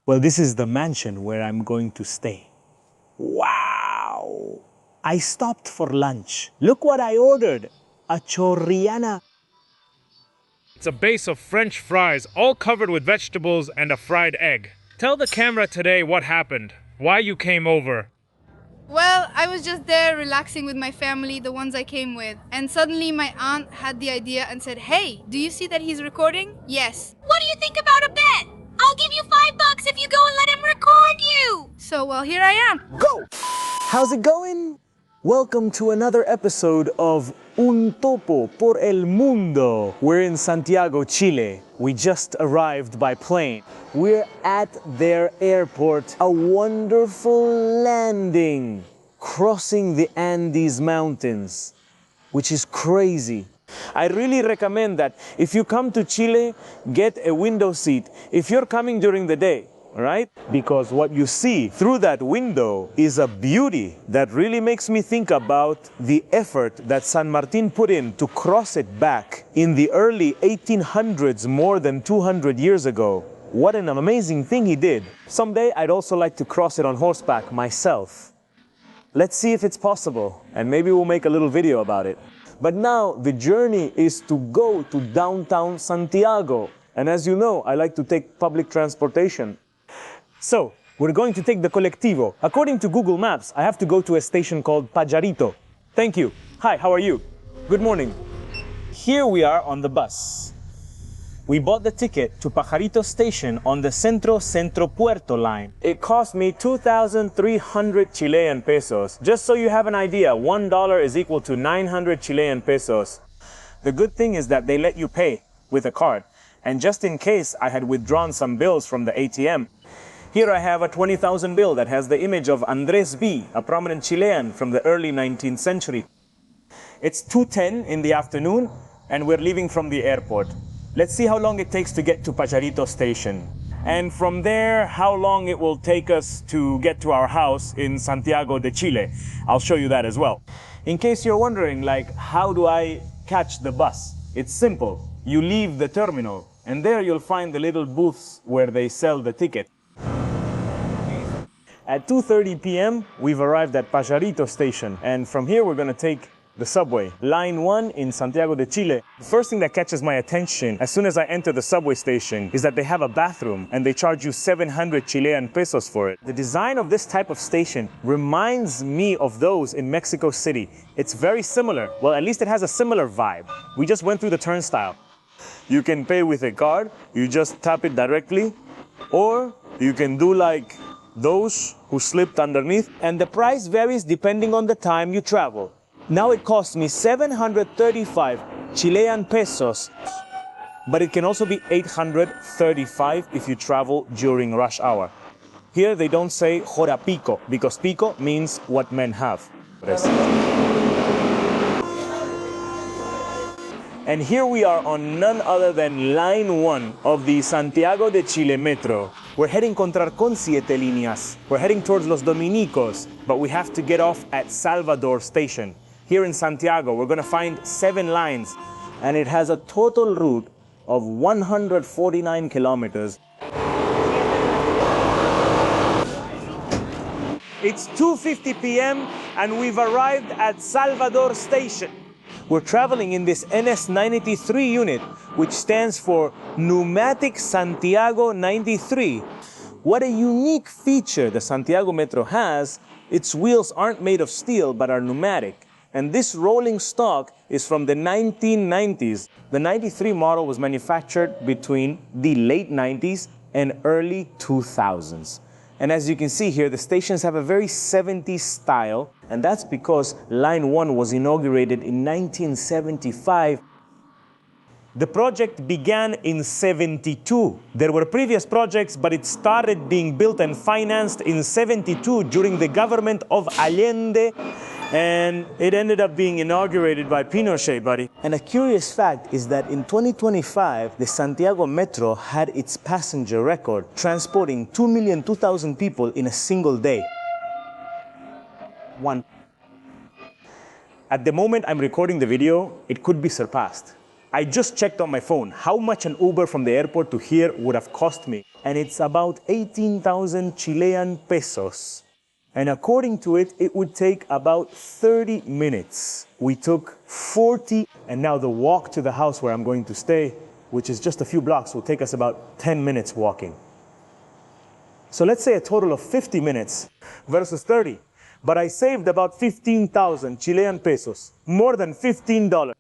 Well, this is the mansion where I'm going to stay. Wow! I stopped for lunch. Look what I ordered. A Chorrillana. It's a base of French fries, all covered with vegetables and a fried egg. Tell the camera today what happened, why you came over. Well, I was just there relaxing with my family, the ones I came with. And suddenly my aunt had the idea and said, "Hey, do you see that he's recording?" Yes. What do you think about a bet? I'll give you $5 if you go and let him record you. So, well, here I am. Go! How's it going? Welcome to another episode of Un Topo por el Mundo. We're in Santiago, Chile. We just arrived by plane. We're at their airport. A wonderful landing, crossing the Andes Mountains, which is crazy. I really recommend that if you come to Chile, get a window seat. If you're coming during the day, right? Because what you see through that window is a beauty that really makes me think about the effort that San Martin put in to cross it back in the early 1800s, more than 200 years ago. What an amazing thing he did. Someday I'd also like to cross it on horseback myself. Let's see if it's possible, and maybe we'll make a little video about it. But now the journey is to go to downtown Santiago. And as you know, I like to take public transportation. So, we're going to take the colectivo. According to Google Maps, I have to go to a station called Pajarito. Thank you. Hi, how are you? Good morning. Here we are on the bus. We bought the ticket to Pajarito station on the Centro Puerto line. It cost me 2,300 Chilean pesos. Just so you have an idea, $1 is equal to 900 Chilean pesos. The good thing is that they let you pay with a card. And just in case I had withdrawn some bills from the ATM, here I have a 20,000 bill that has the image of Andrés B., a prominent Chilean from the early 19th century. It's 2:10 in the afternoon, and we're leaving from the airport. Let's see how long it takes to get to Pajarito station. And from there, how long it will take us to get to our house in Santiago de Chile. I'll show you that as well. In case you're wondering, like, how do I catch the bus? It's simple. You leave the terminal, and there you'll find the little booths where they sell the ticket. At 2:30 p.m., we've arrived at Pajarito station, and from here we're going to take the subway, line 1 in Santiago de Chile. The first thing that catches my attention as soon as I enter the subway station is that they have a bathroom and they charge you 700 Chilean pesos for it. The design of this type of station reminds me of those in Mexico City. It's very similar. Well, at least it has a similar vibe. We just went through the turnstile. You can pay with a card, you just tap it directly, or you can do like those who slipped underneath, and the price varies depending on the time you travel. Now it costs me 735 Chilean pesos, but it can also be 835 if you travel during rush hour. Here they don't say hora pico, because pico means what men have. And here we are on none other than line 1 of the Santiago de Chile Metro. We're heading contra con 7 líneas. We're heading towards Los Dominicos, but we have to get off at Salvador Station. Here in Santiago, we're going to find 7 lines, and it has a total route of 149 kilometers. It's 2:50 p.m. and we've arrived at Salvador Station. We're traveling in this NS93 unit, which stands for Pneumatic Santiago 93. What a unique feature the Santiago Metro has. Its wheels aren't made of steel, but are pneumatic. And this rolling stock is from the 1990s. The 93 model was manufactured between the late 90s and early 2000s. And as you can see here, the stations have a very 70s style, and that's because Line 1 was inaugurated in 1975. The project began in 72. There were previous projects, but it started being built and financed in 72 during the government of Allende, and it ended up being inaugurated by Pinochet, buddy. And a curious fact is that in 2025, the Santiago Metro had its passenger record, transporting 2,002,000 people in a single day. At the moment I'm recording the video, it could be surpassed. I just checked on my phone how much an Uber from the airport to here would have cost me. And it's about 18,000 Chilean pesos. And according to it, it would take about 30 minutes. We took 40, and now the walk to the house where I'm going to stay, which is just a few blocks, will take us about 10 minutes walking. So let's say a total of 50 minutes versus 30. But I saved about 15,000 Chilean pesos, more than $15.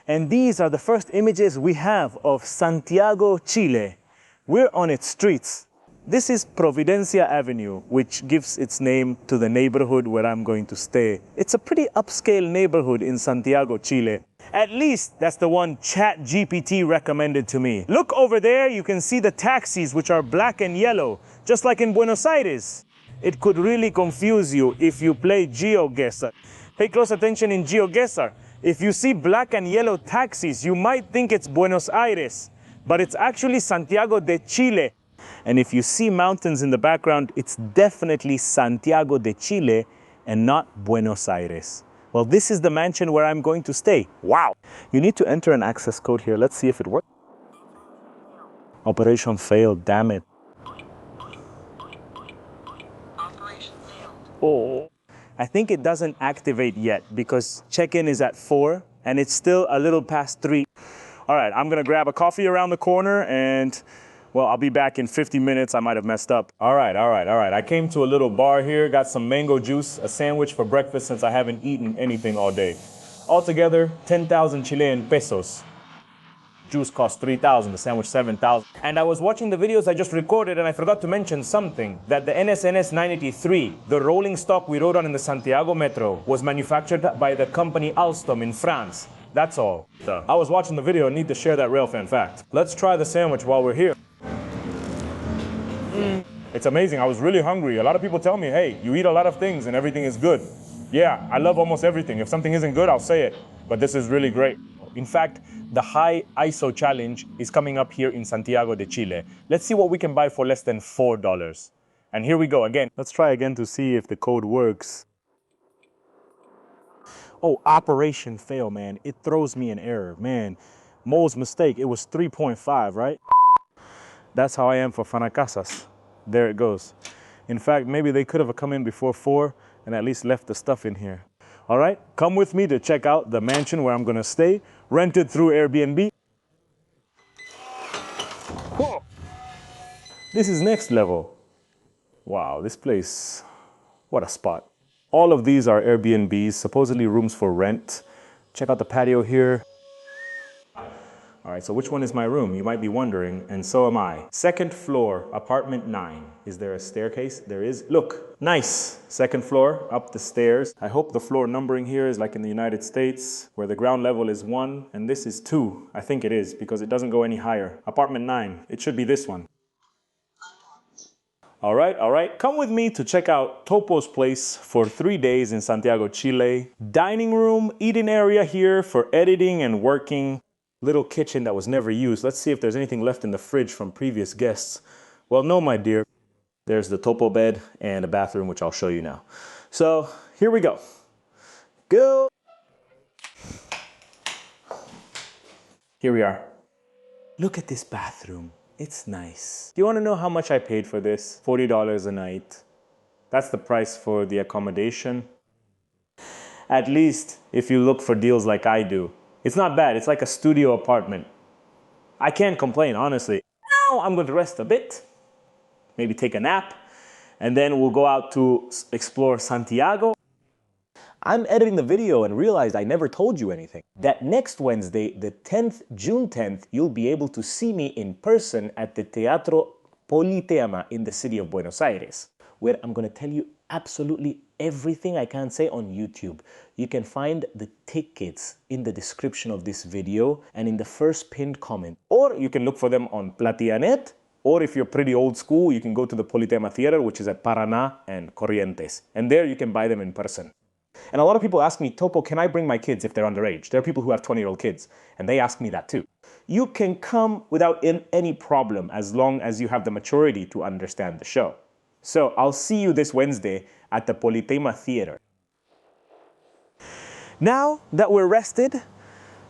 And these are the first images we have of Santiago, Chile. We're on its streets. This is Providencia Avenue, which gives its name to the neighborhood where I'm going to stay. It's a pretty upscale neighborhood in Santiago, Chile. At least that's the one ChatGPT recommended to me. Look over there, you can see the taxis, which are black and yellow, just like in Buenos Aires. It could really confuse you if you play GeoGuessr. Pay close attention in GeoGuessr. If you see black and yellow taxis, you might think it's Buenos Aires, but it's actually Santiago de Chile. And if you see mountains in the background, it's definitely Santiago de Chile and not Buenos Aires. Well, this is the mansion where I'm going to stay. Wow! You need to enter an access code here. Let's see if it works. Operation failed, damn it. Operation failed. Oh. I think it doesn't activate yet because check-in is at 4 and it's still a little past 3. All right, I'm gonna grab a coffee around the corner and, well, I'll be back in 50 minutes. I might have messed up. All right. I came to a little bar here, got some mango juice, a sandwich for breakfast since I haven't eaten anything all day. Altogether, 10,000 Chilean pesos. Juice cost 3,000, the sandwich 7,000. And I was watching the videos I just recorded and I forgot to mention something, that the NSNS 983, the rolling stock we rode on in the Santiago Metro, was manufactured by the company Alstom in France. That's all. I was watching the video and need to share that railfan fact. Let's try the sandwich while we're here. It's amazing. I was really hungry. A lot of people tell me, hey, you eat a lot of things and everything is good. Yeah, I love almost everything. If something isn't good, I'll say it. But this is really great. In fact, the high ISO challenge is coming up here in Santiago de Chile. Let's see what we can buy for less than $4. And here we go again. Let's try again to see if the code works. Oh, operation fail, man. It throws me an error, man. Mo's mistake, it was 3.5, right? That's how I am for Fanacasas. There it goes. In fact, maybe they could have come in before 4 and at least left the stuff in here. All right, come with me to check out the mansion where I'm gonna stay, rented through Airbnb. Whoa. This is next level. Wow, this place, what a spot. All of these are Airbnbs, supposedly rooms for rent. Check out the patio here. All right, so which one is my room? You might be wondering, and so am I. Second floor, apartment 9. Is there a staircase? There is. Look, nice. Second floor, up the stairs. I hope the floor numbering here is like in the United States, where the ground level is 1, and this is 2. I think it is, because it doesn't go any higher. Apartment 9, it should be this one. All right, come with me to check out Topo's place for 3 days in Santiago, Chile. Dining room, eating area here for editing and working. Little kitchen that was never used. Let's see if there's anything left in the fridge from previous guests. Well, no, my dear. There's the Topo bed and a bathroom, which I'll show you now. So here we go. Go. Here we are. Look at this bathroom. It's nice. Do you want to know how much I paid for this? $40 a night. That's the price for the accommodation. At least if you look for deals like I do. It's not bad. It's like a studio apartment. I can't complain, honestly. Now I'm going to rest a bit, maybe take a nap, and then we'll go out to explore Santiago. I'm editing the video and realized I never told you anything. That next Wednesday, the 10th, June 10th, you'll be able to see me in person at the Teatro Politeama in the city of Buenos Aires, where I'm going to tell you absolutely everything I can say on YouTube. You can find the tickets in the description of this video and in the first pinned comment. Or you can look for them on Platianet, or if you're pretty old school, you can go to the Politeama Theater, which is at Paraná and Corrientes. And there you can buy them in person. And a lot of people ask me, Topo, can I bring my kids if they're underage? There are people who have 20-year-old kids, and they ask me that too. You can come without any problem as long as you have the maturity to understand the show. So I'll see you this Wednesday at the Politeama Theater. Now that we're rested,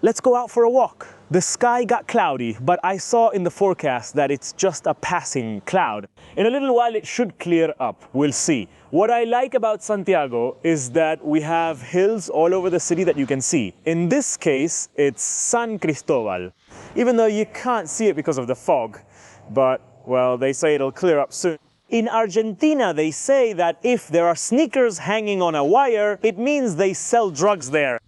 Let's go out for a walk. The sky got cloudy, but I saw in the forecast that it's just a passing cloud. In a little while, it should clear up. We'll see. What I like about Santiago is that we have hills all over the city that you can see. In this case, it's San Cristóbal, even though you can't see it because of the fog. But, well, they say it'll clear up soon. In Argentina, they say that if there are sneakers hanging on a wire, it means they sell drugs there.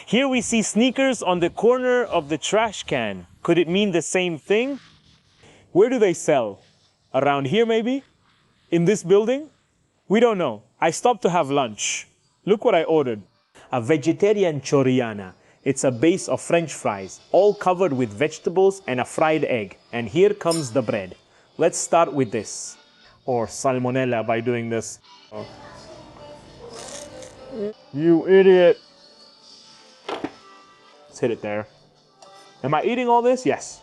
Here we see sneakers on the corner of the trash can. Could it mean the same thing? Where do they sell? Around here maybe? In this building? We don't know. I stopped to have lunch. Look what I ordered. A vegetarian chorrillana. It's a base of French fries, all covered with vegetables and a fried egg. And here comes the bread. Let's start with this. Or salmonella by doing this. Oh. You idiot. Let's hit it there. Am I eating all this? Yes.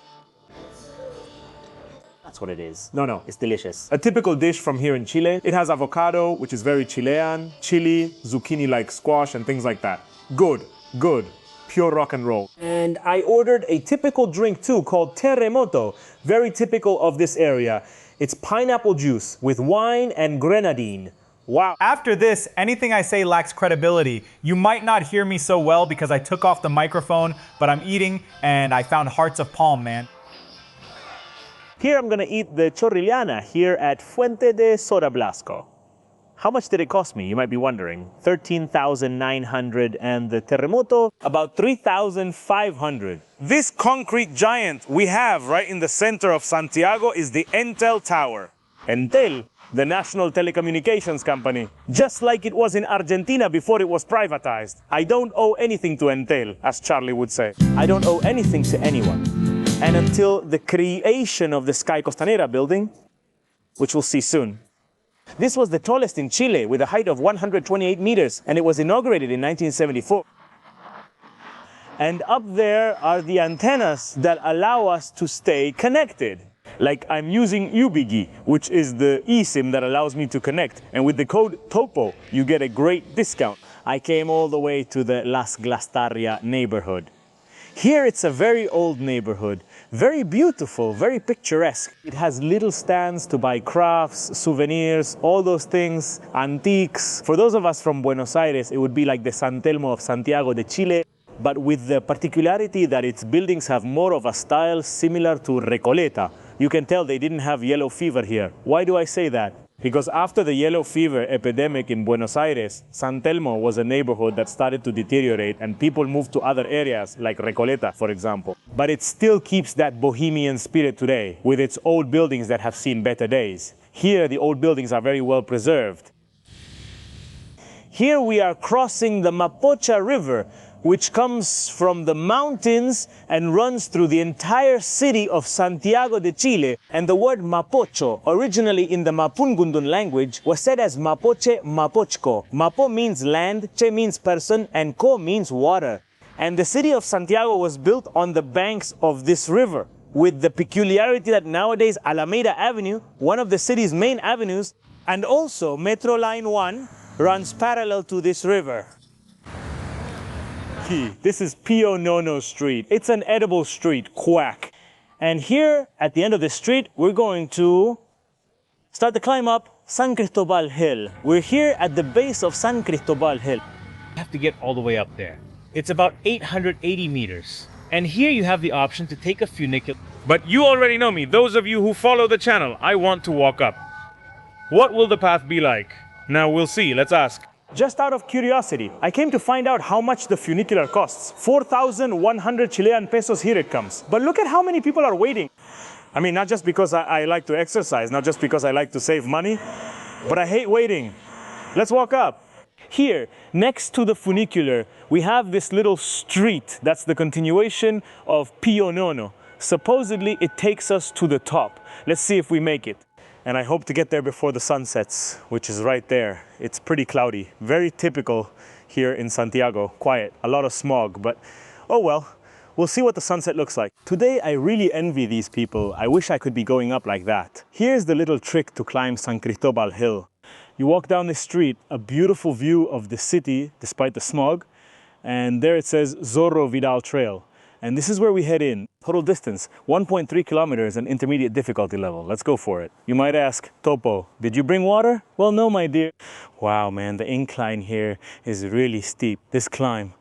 That's what it is. No, it's delicious. A typical dish from here in Chile. It has avocado, which is very Chilean, chili, zucchini-like squash, and things like that. Good. Pure rock and roll. And I ordered a typical drink too called terremoto, very typical of this area. It's pineapple juice with wine and grenadine. Wow. After this, anything I say lacks credibility. You might not hear me so well because I took off the microphone, but I'm eating and I found hearts of palm, man. Here I'm gonna eat the chorrillana here at Fuente de Soda Blasco. How much did it cost me? You might be wondering. 13,900 and the terremoto, about 3,500. This concrete giant we have right in the center of Santiago is the Entel Tower. Entel, the national telecommunications company, just like it was in Argentina before it was privatized. I don't owe anything to Entel, as Charlie would say. I don't owe anything to anyone. And until the creation of the Sky Costanera building, which we'll see soon. This was the tallest in Chile with a height of 128 meters, and it was inaugurated in 1974. And up there are the antennas that allow us to stay connected. Like I'm using UBIGI, which is the eSIM that allows me to connect. And with the code TOPO, you get a great discount. I came all the way to the Las Glastaria neighborhood. Here it's a very old neighborhood, very beautiful, very picturesque. It has little stands to buy crafts, souvenirs, all those things, antiques. For those of us from Buenos Aires, it would be like the San Telmo of Santiago de Chile, but with the particularity that its buildings have more of a style similar to Recoleta. You can tell they didn't have yellow fever here. Why do I say that? Because after the yellow fever epidemic in Buenos Aires, San Telmo was a neighborhood that started to deteriorate and people moved to other areas like Recoleta, for example. But it still keeps that bohemian spirit today with its old buildings that have seen better days. Here, the old buildings are very well preserved. Here we are crossing the Mapocho River, which comes from the mountains and runs through the entire city of Santiago de Chile. And the word Mapocho, originally in the Mapungundun language, was said as Mapoche Mapochko. Mapo means land, Che means person, and Ko means water. And the city of Santiago was built on the banks of this river, with the peculiarity that nowadays Alameda Avenue, one of the city's main avenues, and also Metro Line 1, runs parallel to this river. This is Pio Nono Street. It's an edible street, quack. And here, at the end of the street, we're going to start the climb up San Cristóbal Hill. We're here at the base of San Cristóbal Hill. You have to get all the way up there. It's about 880 meters. And here you have the option to take a funicular. But you already know me. Those of you who follow the channel, I want to walk up. What will the path be like? Now we'll see. Let's ask. Just out of curiosity, I came to find out how much the funicular costs. 4,100 Chilean pesos, here it comes. But look at how many people are waiting. I mean, not just because I like to exercise, not just because I like to save money, but I hate waiting. Let's walk up. Here, next to the funicular, we have this little street. That's the continuation of Pio Nono. Supposedly, it takes us to the top. Let's see if we make it. And I hope to get there before the sun sets, which is right there. It's pretty cloudy, very typical here in Santiago. Quiet, a lot of smog, but oh well, we'll see what the sunset looks like. Today, I really envy these people. I wish I could be going up like that. Here's the little trick to climb San Cristóbal Hill. You walk down the street, a beautiful view of the city, despite the smog, And there it says Zorro Vidal Trail. And this is where we head in. Total distance, 1.3 kilometers and intermediate difficulty level. Let's go for it. You might ask, Topo, did you bring water? Well, no, my dear. Wow, man, the incline here is really steep. This climb,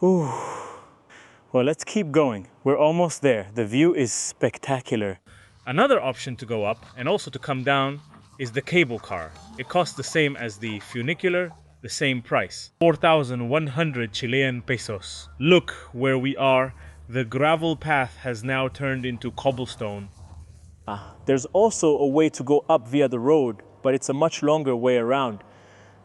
ooh. Well, let's keep going. We're almost there. The view is spectacular. Another option to go up and also to come down is the cable car. It costs the same as the funicular, the same price. 4,100 Chilean pesos. Look where we are. The gravel path has now turned into cobblestone. There's also a way to go up via the road, but it's a much longer way around.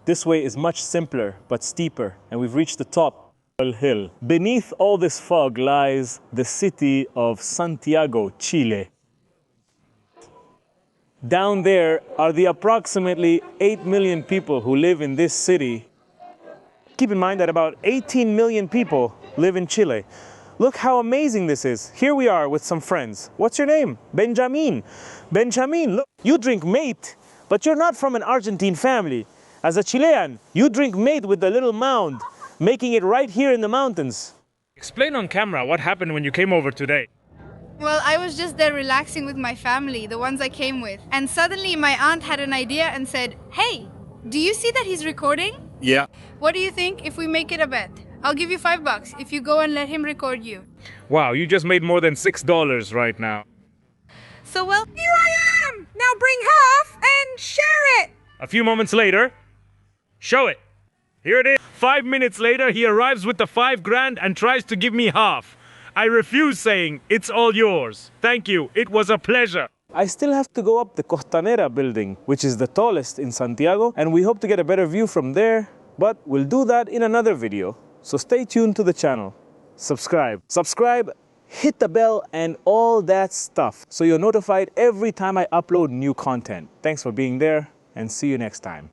This way is much simpler, but steeper, and we've reached the top of the hill. Beneath all this fog lies the city of Santiago, Chile. Down there are the approximately 8 million people who live in this city. Keep in mind that about 18 million people live in Chile. Look how amazing this is. Here we are with some friends. What's your name? Benjamin. Benjamin, look, you drink mate, but you're not from an Argentine family. As a Chilean, you drink mate with the little mound, making it right here in the mountains. Explain on camera what happened when you came over today. Well, I was just there relaxing with my family, the ones I came with. And suddenly my aunt had an idea and said, hey, do you see that he's recording? Yeah. What do you think if we make it a bet? I'll give you $5 if you go and let him record you. Wow, you just made more than $6 right now. So, well, Here I am! Now bring half and share it! A few moments later, show it. Here it is. 5 minutes later, he arrives with the 5 grand and tries to give me half. I refuse, saying, it's all yours. Thank you, it was a pleasure. I still have to go up the Costanera building, which is the tallest in Santiago, and we hope to get a better view from there, but we'll do that in another video. So stay tuned to the channel. Subscribe, hit the bell and all that stuff so you're notified every time I upload new content. Thanks for being there and see you next time.